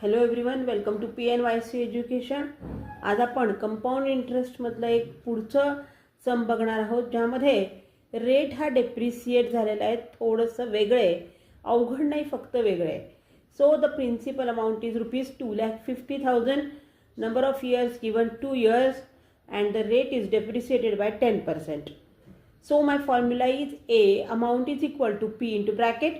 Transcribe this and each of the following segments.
Hello everyone, welcome to PNYC education. आज आपण compound इंटरेस्टमधलं एक पुढचं सम बघणार आहोत, ज्यामध्ये रेट हा डेप्रिसिएट झालेला आहे. थोडंसं वेगळं आहे, अवघड नाही, फक्त वेगळं आहे. So the principal amount is ₹2,50,000. Number of years given 2 years and the rate is depreciated by 10%. So my formula is A amount is equal to P into bracket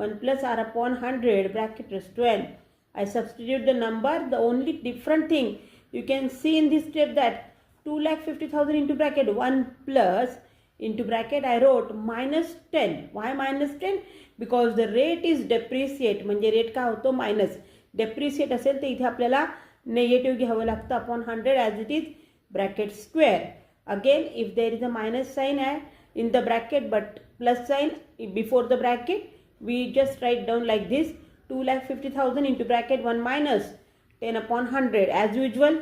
1 plus R upon 100 bracket is 12. I substitute the number. The only different thing you can see in this step that 2,50,000 into bracket 1 plus into bracket I wrote minus 10. Why minus 10? Because the rate is depreciate. म्हणजे rate का होतो minus. Depreciate असेल तर इथे आपल्याला negative घ्यावं लागतं upon 100 as it is bracket square. Again, if there is a minus sign in the bracket but plus sign before the bracket, we just write down like this: 2,50,000 into bracket 1 minus 10 upon 100. As usual,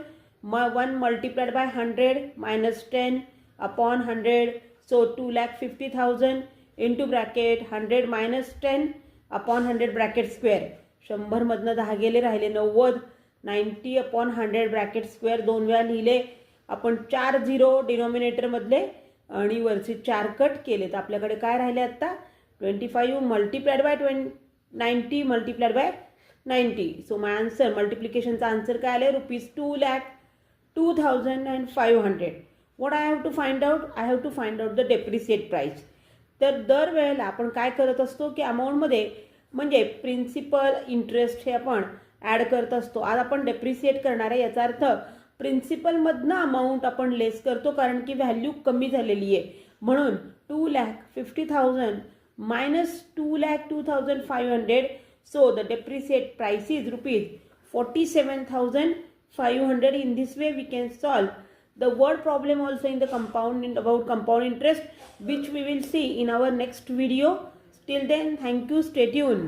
1 multiplied by 100 minus 10 upon 100. So 2,50,000 into bracket 100 minus 10 upon 100 bracket square. 100 मधनं 10 गेले, राहिले 90. 90 upon 100 bracket square दोन वेळा लिहिले. आपण 4 zero डिनॉमिनेटरमधले आणि वरचे 4 cut केले, तर आपल्याकडे काय राहिले आता 25 multiplied by 90 multiplied by 90. So my answer, मल्टिप्लिकेशनचा आन्सर काय आले ₹2,02,500. What I have to find out? I have to find out the depreciate price. तर दरवेळेला आपण काय करत असतो की अमाऊंटमध्ये म्हणजे प्रिन्सिपल इंटरेस्ट हे आपण ॲड करत असतो. आज आपण डेप्रिसिएट करणार आहे, याचा अर्थ प्रिन्सिपलमधनं अमाऊंट आपण लेस करतो, कारण की व्हॅल्यू कमी झालेली आहे. म्हणून 2,50,000 minus 2,02,500. So the depreciate price is ₹47,500. In this way we can solve the word problem also in the about compound interest, which we will see in our next video. Till then, thank you, stay tuned.